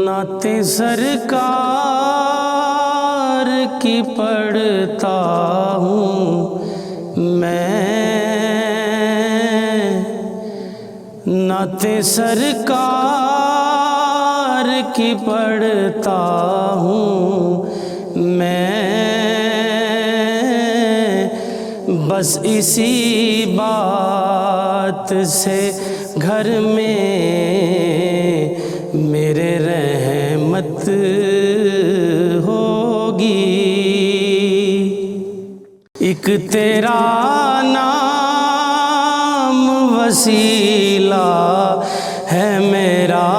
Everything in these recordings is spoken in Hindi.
नाते सरकार की पढ़ता हूँ मैं, नाते सरकार की पढ़ता हूँ मैं। बस इसी बात से घर में मेरे रहमत होगी। एक तेरा नाम वसीला है मेरा,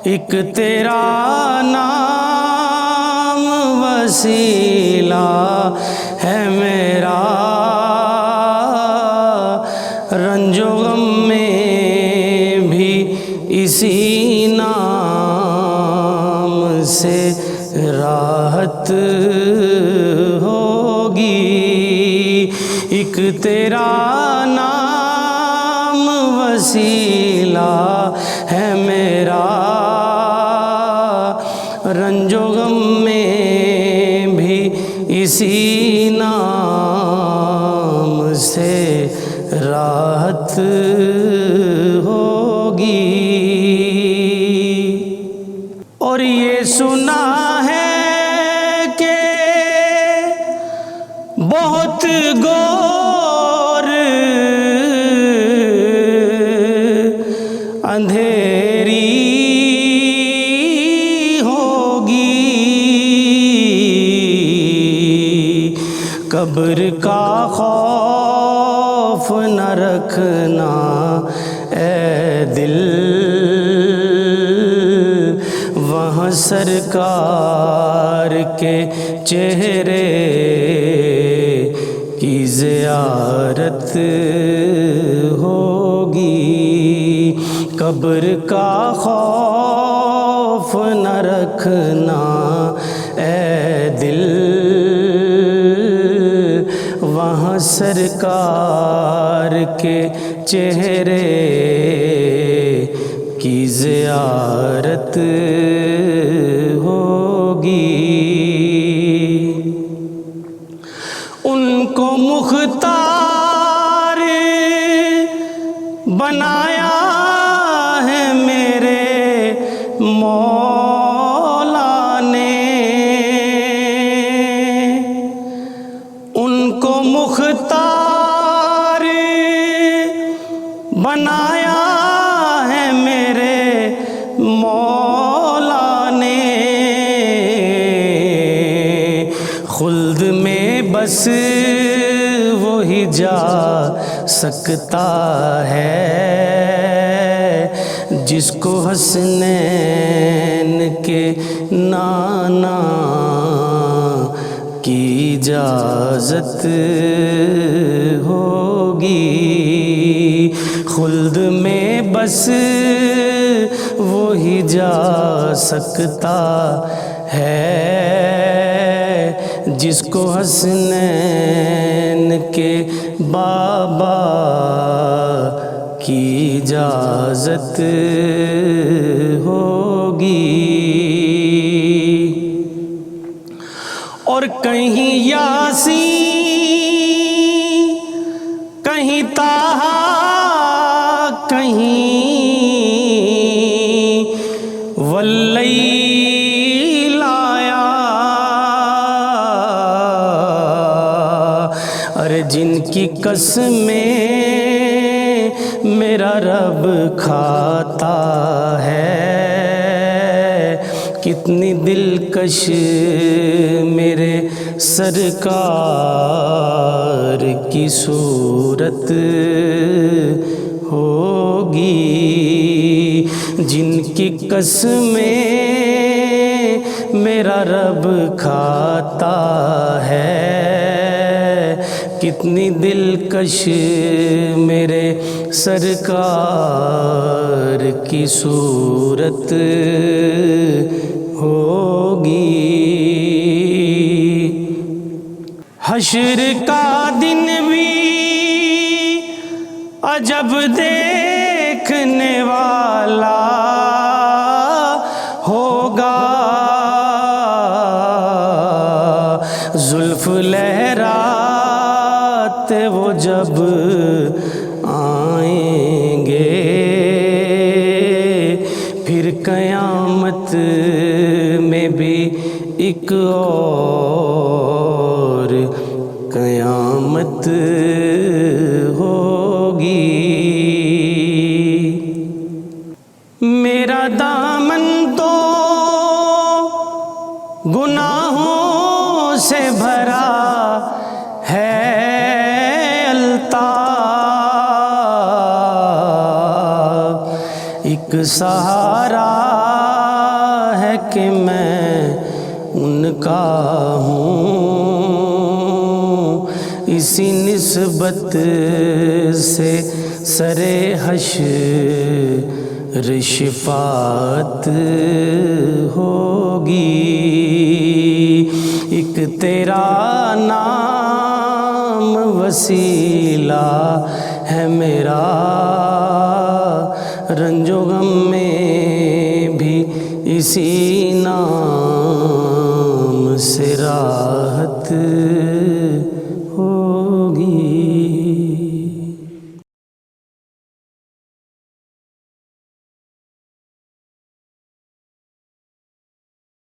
एक तेरा नाम वसीला है मेरा। रंजो गम में भी इसी नाम से राहत होगी। एक तेरा नाम वसीला है मेरा, रंजो गम में भी इसी नाम से राहत होगी। और ये सुना है कि बहुत घोर अंधेरी होगी, कब्र का खौफ न रखना ए दिल, वहाँ सरकार के चेहरे की ज़ियारत होगी। कब्र का खौफ न रखना ए दिल, वहाँ सरकार के चेहरे की ज़ियारत होगी। उनको मुख्तार बनाया है मेरे मौला ने, उनको मुख्तार बनाया है मेरे मौला ने। खुल्द में बस वही जा सकता है जिसको हसनैन के नाना की इजाज़त होगी। खुल्द में बस वही जा सकता है जिसको हसनैन के बाबा की इजाज़त होगी। और कहीं यासीन, कहीं ताहा, कहीं वल्लैल आया। अरे जिनकी कसमें मेरा रब खाता है, कितनी दिलकश मेरे सरकार की सूरत होगी। जिनकी कसमें मेरा रब खाता है, कितनी दिलकश मेरे सरकार की सूरत होगी। हश्र का दिन भी अजब देखने वाला होगा, जुल्फ लहराते वो जब आएंगे, फिर कयामत में भी एक और कयामत होगी। मेरा दामन तो गुनाहों से भरा है अल्ताफ, एक सहारा है कि मैं उनका हूँ, इसी निस्बत से सरे हश्र शिफात होगी। एक तेरा नाम वसीला है मेरा, रंजो गम में भी इसी नाम से राहत